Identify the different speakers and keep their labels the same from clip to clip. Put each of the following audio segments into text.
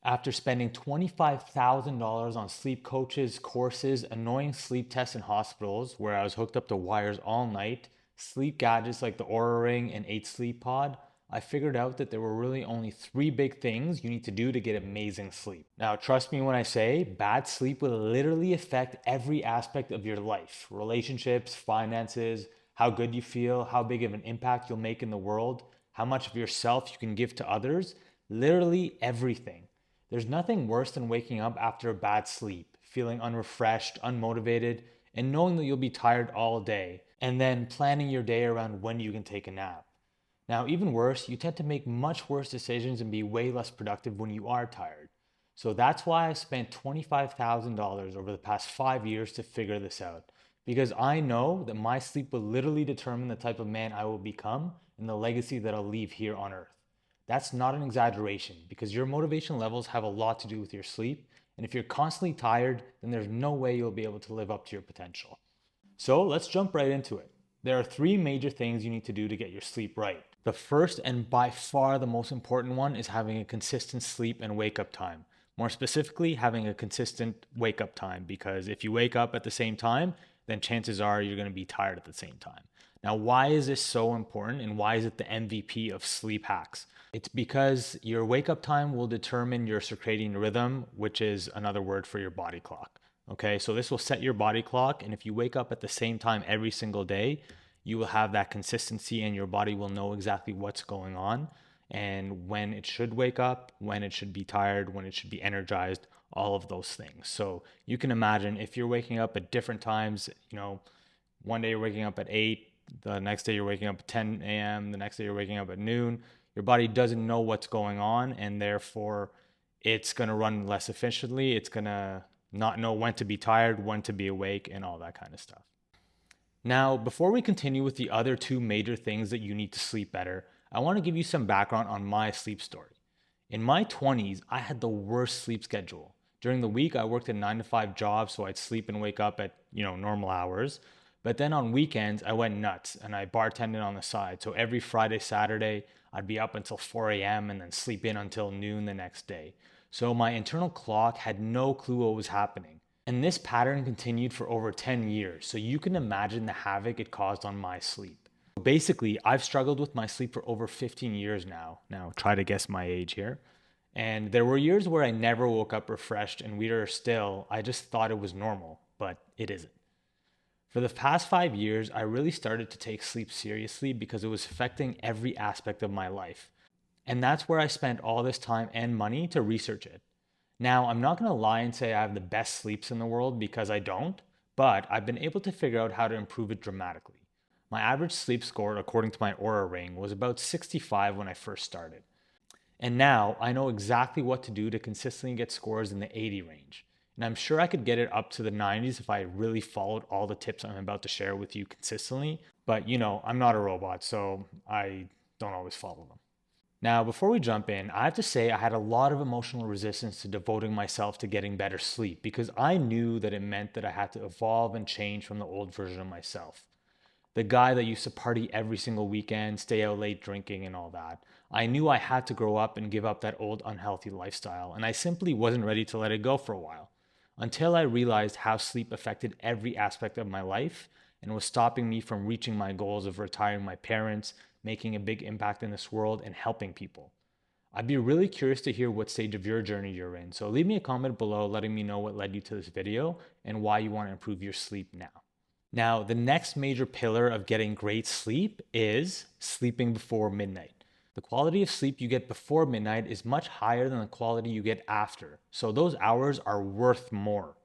Speaker 1: After spending $25,000 on sleep coaches, courses, annoying sleep tests in hospitals where I was hooked up to wires all night, sleep gadgets like the Aura Ring and 8 Sleep Pod, I figured out that there were really only three big things you need to do to get amazing sleep. Now, trust me when I say bad sleep will literally affect every aspect of your life: relationships, finances, how good you feel, how big of an impact you'll make in the world, how much of yourself you can give to others, literally everything. There's nothing worse than waking up after a bad sleep, feeling unrefreshed, unmotivated, and knowing that you'll be tired all day, and then planning your day around when you can take a nap. Now, even worse, you tend to make much worse decisions and be way less productive when you are tired. So that's why I spent $25,000 over the past 5 years to figure this out. Because I know that my sleep will literally determine the type of man I will become and the legacy that I'll leave here on earth. That's not an exaggeration because your motivation levels have a lot to do with your sleep. And if you're constantly tired, then there's no way you'll be able to live up to your potential. So let's jump right into it. There are three major things you need to do to get your sleep right. The first and by far the most important one is having a consistent sleep and wake up time. More specifically, having a consistent wake up time, because if you wake up at the same time, then chances are you're going to be tired at the same time. Now, why is this so important and why is it the MVP of sleep hacks? It's because your wake up time will determine your circadian rhythm, which is another word for your body clock. Okay, so this will set your body clock, and if you wake up at the same time every single day, you will have that consistency and your body will know exactly what's going on and when it should wake up, when it should be tired, when it should be energized, all of those things. So you can imagine if you're waking up at different times, one day you're waking up at 8, the next day you're waking up at 10 a.m., the next day you're waking up at noon, your body doesn't know what's going on and therefore it's going to run less efficiently. It's going to not know when to be tired, when to be awake, and all that kind of stuff. Now, before we continue with the other two major things that you need to sleep better, I want to give you some background on my sleep story. In my 20s, I had the worst sleep schedule. During the week, I worked a 9 to 5 job, so I'd sleep and wake up at, normal hours. But then on weekends, I went nuts and I bartended on the side. So every Friday, Saturday, I'd be up until 4 a.m. and then sleep in until noon the next day. So my internal clock had no clue what was happening. And this pattern continued for over 10 years. So you can imagine the havoc it caused on my sleep. Basically, I've struggled with my sleep for over 15 years now. Now, try to guess my age here. And there were years where I never woke up refreshed, and weirder still, I just thought it was normal, but it isn't. For the past 5 years, I really started to take sleep seriously because it was affecting every aspect of my life. And that's where I spent all this time and money to research it. Now, I'm not going to lie and say I have the best sleeps in the world because I don't, but I've been able to figure out how to improve it dramatically. My average sleep score, according to my Aura Ring, was about 65 when I first started. And now I know exactly what to do to consistently get scores in the 80 range. And I'm sure I could get it up to the 90s if I really followed all the tips I'm about to share with you consistently. But I'm not a robot, so I don't always follow them. Now, before we jump in, I have to say I had a lot of emotional resistance to devoting myself to getting better sleep because I knew that it meant that I had to evolve and change from the old version of myself. The guy that used to party every single weekend, stay out late drinking and all that. I knew I had to grow up and give up that old unhealthy lifestyle, and I simply wasn't ready to let it go for a while. Until I realized how sleep affected every aspect of my life and was stopping me from reaching my goals of retiring my parents, making a big impact in this world, and helping people. I'd be really curious to hear what stage of your journey you're in, so leave me a comment below letting me know what led you to this video and why you want to improve your sleep now. Now, the next major pillar of getting great sleep is sleeping before midnight. The quality of sleep you get before midnight is much higher than the quality you get after, so those hours are worth more.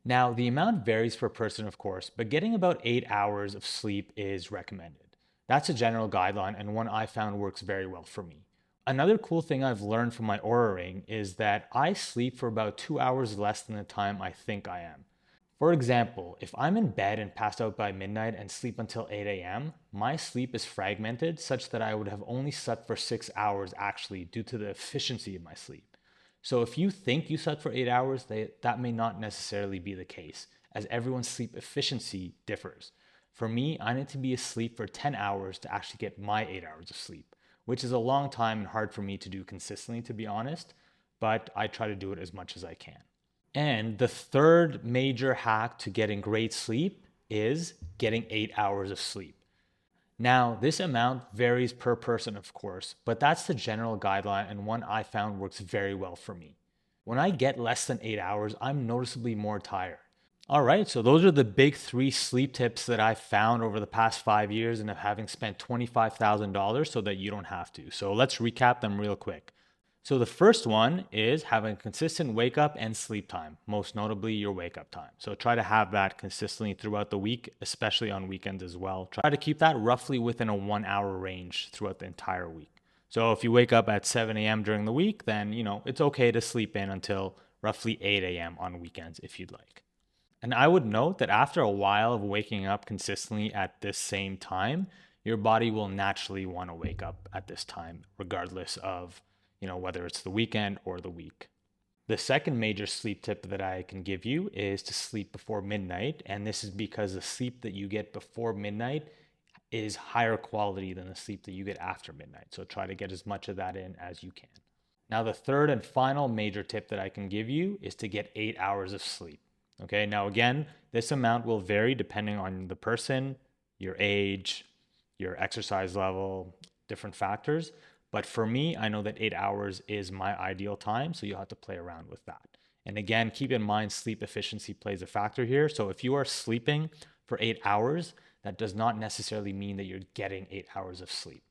Speaker 1: Now, the amount varies per person, of course, but getting about 8 hours of sleep is recommended. That's a general guideline and one I found works very well for me. Another cool thing I've learned from my Aura Ring is that I sleep for about 2 hours less than the time I think I am. For example, if I'm in bed and passed out by midnight and sleep until 8 a.m., my sleep is fragmented such that I would have only slept for 6 hours actually due to the efficiency of my sleep. So if you think you slept for 8 hours, that may not necessarily be the case, as everyone's sleep efficiency differs. For me, I need to be asleep for 10 hours to actually get my 8 hours of sleep, which is a long time and hard for me to do consistently, to be honest. but I try to do it as much as I can. And the third major hack to getting great sleep is getting 8 hours of sleep. Now, this amount varies per person, of course, but that's the general guideline and one I found works very well for me. When I get less than 8 hours, I'm noticeably more tired. All right, so those are the big three sleep tips that I've found over the past 5 years and of having spent $25,000 so that you don't have to. So let's recap them real quick. So the first one is having a consistent wake up and sleep time, most notably your wake up time. So try to have that consistently throughout the week, especially on weekends as well. Try to keep that roughly within a 1 hour range throughout the entire week. So if you wake up at 7 a.m. during the week, then it's okay to sleep in until roughly 8 a.m. on weekends if you'd like. And I would note that after a while of waking up consistently at this same time, your body will naturally want to wake up at this time, regardless of whether it's the weekend or the week. The second major sleep tip that I can give you is to sleep before midnight. And this is because the sleep that you get before midnight is higher quality than the sleep that you get after midnight. So try to get as much of that in as you can. Now, the third and final major tip that I can give you is to get 8 hours of sleep. Okay, now again, this amount will vary depending on the person, your age, your exercise level, different factors. But for me, I know that 8 hours is my ideal time, so you'll have to play around with that. And again, keep in mind sleep efficiency plays a factor here. So if you are sleeping for 8 hours, that does not necessarily mean that you're getting 8 hours of sleep.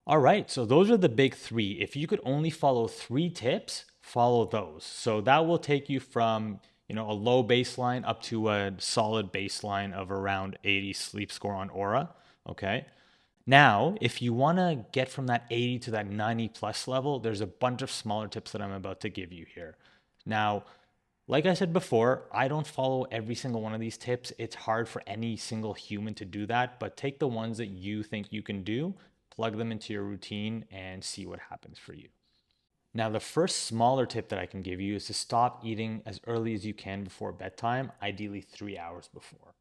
Speaker 1: All right, so those are the big three. If you could only follow 3 tips, follow those. So that will take you from a low baseline up to a solid baseline of around 80 sleep score on Aura. Okay. Now, if you want to get from that 80 to that 90 plus level, there's a bunch of smaller tips that I'm about to give you here. Now, like I said before, I don't follow every single one of these tips. It's hard for any single human to do that, but take the ones that you think you can do, plug them into your routine, and see what happens for you. Now, the first smaller tip that I can give you is to stop eating as early as you can before bedtime, ideally 3 hours before.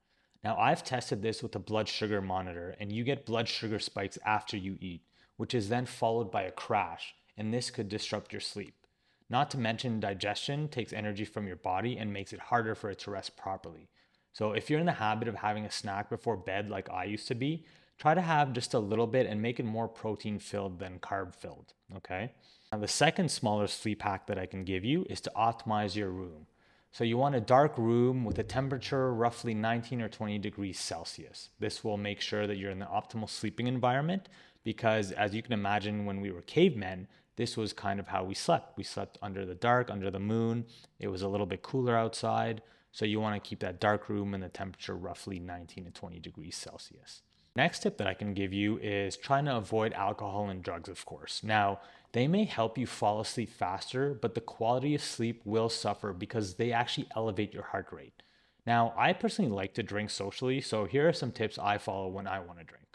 Speaker 1: Now, I've tested this with a blood sugar monitor, and you get blood sugar spikes after you eat, which is then followed by a crash, and this could disrupt your sleep. Not to mention, digestion takes energy from your body and makes it harder for it to rest properly. So, if you're in the habit of having a snack before bed like I used to be, try to have just a little bit and make it more protein filled than carb filled, okay? Now, the second smaller sleep hack that I can give you is to optimize your room. So you want a dark room with a temperature roughly 19 or 20 degrees Celsius. This will make sure that you're in the optimal sleeping environment because, as you can imagine, when we were cavemen, this was kind of how we slept. We slept under the dark, under the moon. It was a little bit cooler outside. So you want to keep that dark room and the temperature roughly 19 to 20 degrees Celsius. Next tip that I can give you is trying to avoid alcohol and drugs, of course. Now, they may help you fall asleep faster, but the quality of sleep will suffer because they actually elevate your heart rate. Now, I personally like to drink socially, so here are some tips I follow when I want to drink.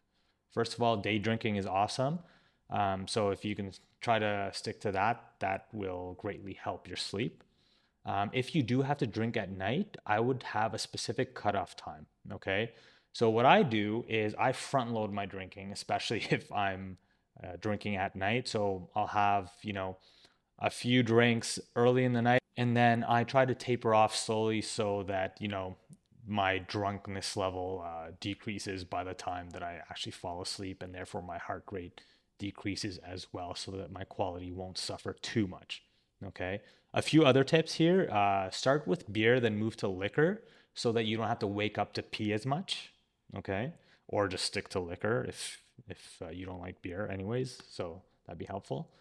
Speaker 1: First of all, day drinking is awesome. So if you can try to stick to that, that will greatly help your sleep. If you do have to drink at night, I would have a specific cutoff time, okay? So what I do is I front load my drinking, especially if I'm drinking at night. So I'll have, a few drinks early in the night, and then I try to taper off slowly so that, my drunkenness level decreases by the time that I actually fall asleep, and therefore my heart rate decreases as well so that my quality won't suffer too much. Okay. A few other tips here, start with beer, then move to liquor so that you don't have to wake up to pee as much. Okay. Or just stick to liquor if you don't like beer anyways. So that'd be helpful.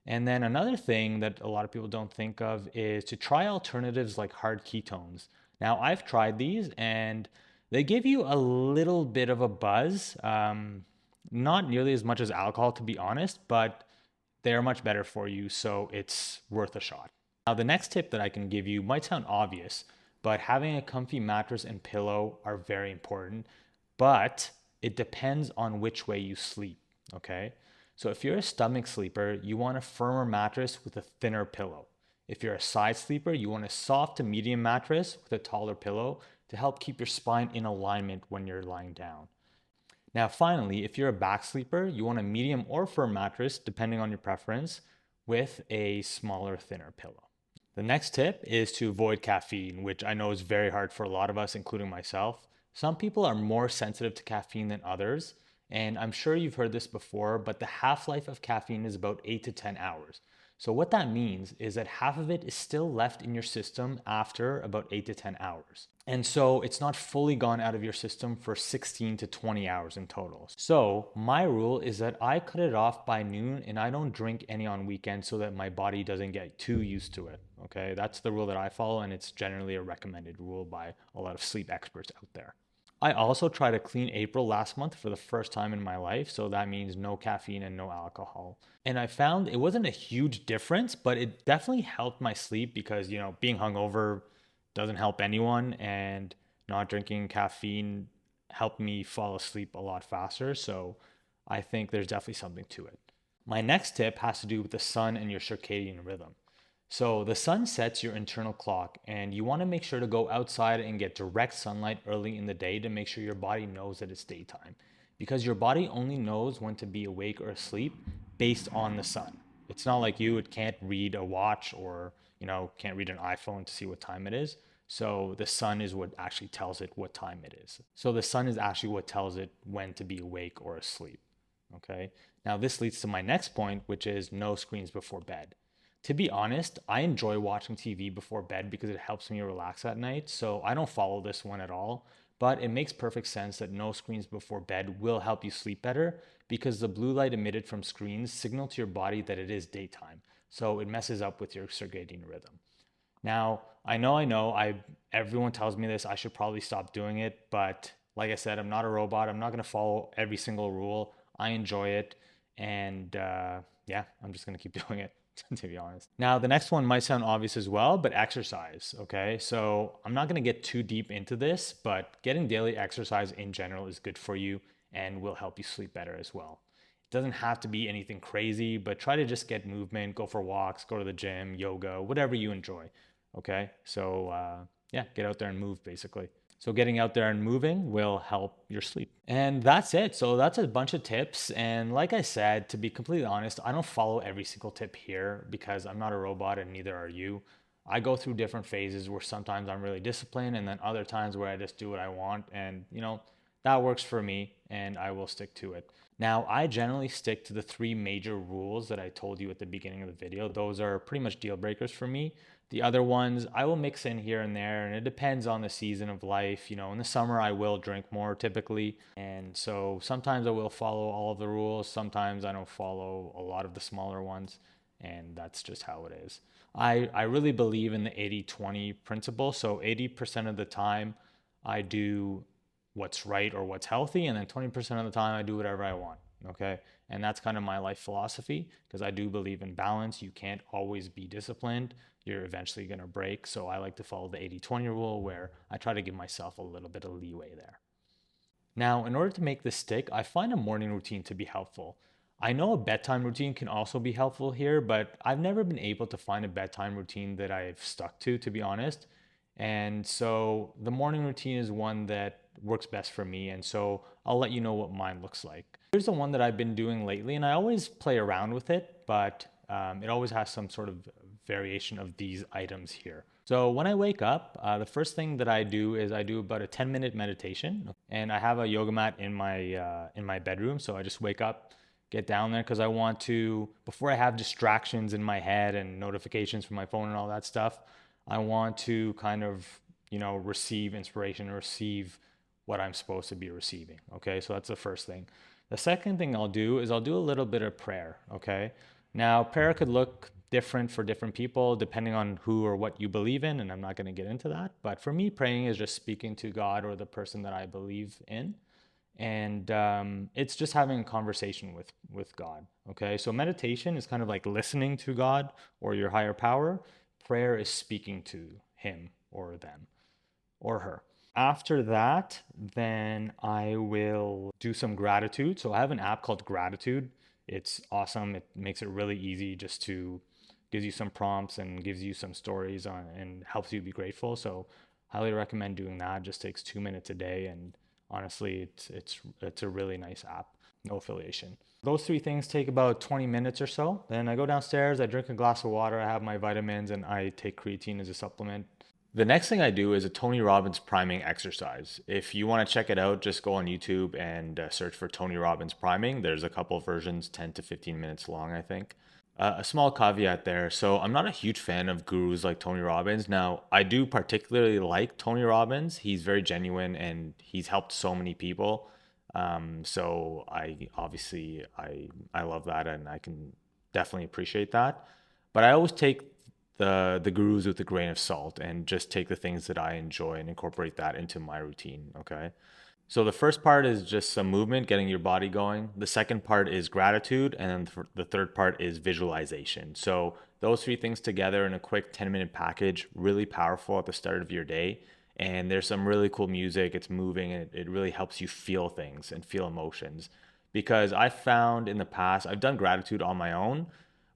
Speaker 1: And then another thing that a lot of people don't think of is to try alternatives like hard ketones. Now, I've tried these and they give you a little bit of a buzz. Not nearly as much as alcohol, to be honest, but they're much better for you. So it's worth a shot. Now, the next tip that I can give you might sound obvious, but having a comfy mattress and pillow are very important. But it depends on which way you sleep, okay? So if you're a stomach sleeper, you want a firmer mattress with a thinner pillow. If you're a side sleeper, you want a soft to medium mattress with a taller pillow to help keep your spine in alignment when you're lying down. Now, finally, if you're a back sleeper, you want a medium or firm mattress, depending on your preference, with a smaller, thinner pillow. The next tip is to avoid caffeine, which I know is very hard for a lot of us, including myself. Some people are more sensitive to caffeine than others, and I'm sure you've heard this before, but the half-life of caffeine is about 8 to 10 hours. So what that means is that half of it is still left in your system after about 8 to 10 hours. And so it's not fully gone out of your system for 16 to 20 hours in total. So my rule is that I cut it off by noon and I don't drink any on weekends so that my body doesn't get too used to it. Okay, that's the rule that I follow, and it's generally a recommended rule by a lot of sleep experts out there. I also tried a clean April last month for the first time in my life. So that means no caffeine and no alcohol. And I found it wasn't a huge difference, but it definitely helped my sleep because, being hungover doesn't help anyone. And not drinking caffeine helped me fall asleep a lot faster. So I think there's definitely something to it. My next tip has to do with the sun and your circadian rhythm. So the sun sets your internal clock, and you want to make sure to go outside and get direct sunlight early in the day to make sure your body knows that it's daytime. Because your body only knows when to be awake or asleep based on the sun. It's not like you, it can't read a watch or, can't read an iPhone to see what time it is. So the sun is what actually tells it what time it is. So the sun is actually what tells it when to be awake or asleep. Okay. Now this leads to my next point, which is no screens before bed. To be honest, I enjoy watching TV before bed because it helps me relax at night. So I don't follow this one at all, but it makes perfect sense that no screens before bed will help you sleep better because the blue light emitted from screens signal to your body that it is daytime. So it messes up with your circadian rhythm. Now, I everyone tells me this, I should probably stop doing it, but like I said, I'm not a robot. I'm not going to follow every single rule. I enjoy it, and yeah, I'm just going to keep doing it. To be honest. Now, the next one might sound obvious as well, but exercise. Okay. So I'm not going to get too deep into this, but getting daily exercise in general is good for you and will help you sleep better as well. It doesn't have to be anything crazy, but try to just get movement, go for walks, go to the gym, yoga, whatever you enjoy. Okay. So, yeah, get out there and move basically. So getting out there and moving will help your sleep. And that's it. So that's a bunch of tips. And like I said, to be completely honest, I don't follow every single tip here because I'm not a robot and neither are you. I go through different phases where sometimes I'm really disciplined and then other times where I just do what I want. And, that works for me and I will stick to it. Now, I generally stick to the three major rules that I told you at the beginning of the video. Those are pretty much deal breakers for me. The other ones I will mix in here and there, and it depends on the season of life. In the summer, I will drink more typically. And so sometimes I will follow all of the rules. Sometimes I don't follow a lot of the smaller ones. And that's just how it is. I really believe in the 80-20 principle. So 80% of the time, I do what's right or what's healthy, and then 20% of the time I do whatever I want. Okay. And that's kind of my life philosophy because I do believe in balance. You can't always be disciplined. You're eventually going to break. So I like to follow the 80-20 rule where I try to give myself a little bit of leeway there. Now, in order to make this stick, I find a morning routine to be helpful. I know a bedtime routine can also be helpful here, but I've never been able to find a bedtime routine that I've stuck to be honest. And so the morning routine is one that works best for me. And so I'll let you know what mine looks like. Here's the one that I've been doing lately, and I always play around with it, but it always has some sort of variation of these items here. So when I wake up, the first thing that I do is I do about a 10-minute meditation, and I have a yoga mat in my bedroom. So I just wake up, get down there because I want to, before I have distractions in my head and notifications from my phone and all that stuff, I want to kind of, receive inspiration, receive what I'm supposed to be receiving. Okay, so that's the first thing. The second thing I'll do is I'll do a little bit of prayer. Okay, now prayer could look different for different people depending on who or what you believe in, and I'm not going to get into that. But for me, praying is just speaking to God or the person that I believe in, and it's just having a conversation with God. Okay, so meditation is kind of like listening to God or your higher power. Prayer is speaking to him or them or her. After that, then I will do some gratitude. So I have an app called Gratitude. It's awesome. It makes it really easy just to gives you some prompts and gives you some stories on and helps you be grateful. So highly recommend doing that. It just takes 2 minutes a day, and honestly, it's a really nice app. No affiliation. Those three things take about 20 minutes or so. Then I go downstairs, I drink a glass of water, I have my vitamins, and I take creatine as a supplement. The next thing I do is a Tony Robbins priming exercise. If you want to check it out, just go on YouTube and search for Tony Robbins priming. There's a couple of versions, 10 to 15 minutes long, I think. A small caveat there. So, I'm not a huge fan of gurus like Tony Robbins. Now, I do particularly like Tony Robbins. He's very genuine and he's helped so many people. So, I love that and I can definitely appreciate that. But I always take the gurus with a grain of salt and just take the things that I enjoy and incorporate that into my routine. Okay. So the first part is just some movement, getting your body going. The second part is gratitude. And then the third part is visualization. So those three things together in a quick 10-minute package, really powerful at the start of your day. And there's some really cool music. It's moving and it really helps you feel things and feel emotions. Because I found in the past, I've done gratitude on my own,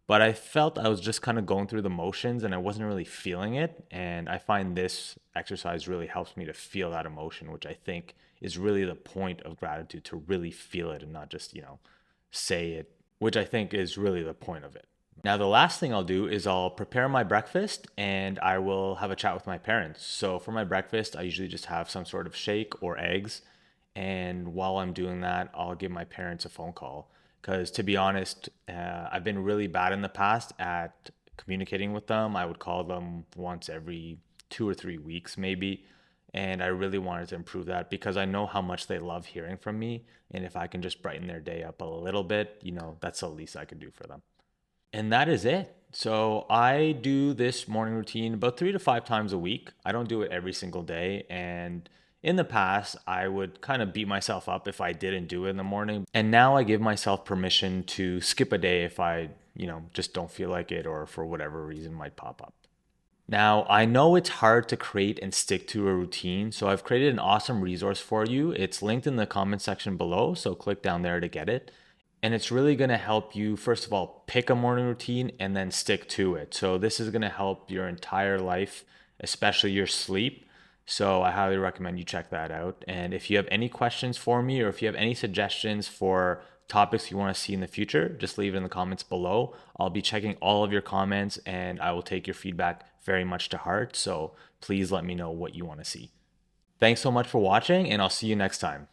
Speaker 1: but I felt I was just kind of going through the motions and I wasn't really feeling it. And I find this exercise really helps me to feel that emotion, which I think is really the point of gratitude, to really feel it and not just, say it, which I think is really the point of it. Now, the last thing I'll do is I'll prepare my breakfast and I will have a chat with my parents. So, for my breakfast, I usually just have some sort of shake or eggs. And while I'm doing that, I'll give my parents a phone call. Because to be honest, I've been really bad in the past at communicating with them. I would call them once every 2 or 3 weeks, maybe. And I really wanted to improve that because I know how much they love hearing from me. And if I can just brighten their day up a little bit, that's the least I could do for them. And that is it. So I do this morning routine about 3 to 5 times a week. I don't do it every single day. And in the past, I would kind of beat myself up if I didn't do it in the morning. And now I give myself permission to skip a day if I, just don't feel like it or for whatever reason might pop up. Now, I know it's hard to create and stick to a routine, so I've created an awesome resource for you. It's linked in the comment section below, so click down there to get it. And it's really going to help you, first of all, pick a morning routine and then stick to it. So, this is going to help your entire life, especially your sleep. So, I highly recommend you check that out. And if you have any questions for me or if you have any suggestions for topics you want to see in the future, just leave it in the comments below. I'll be checking all of your comments and I will take your feedback very much to heart. So, please let me know what you want to see. Thanks so much for watching, and I'll see you next time.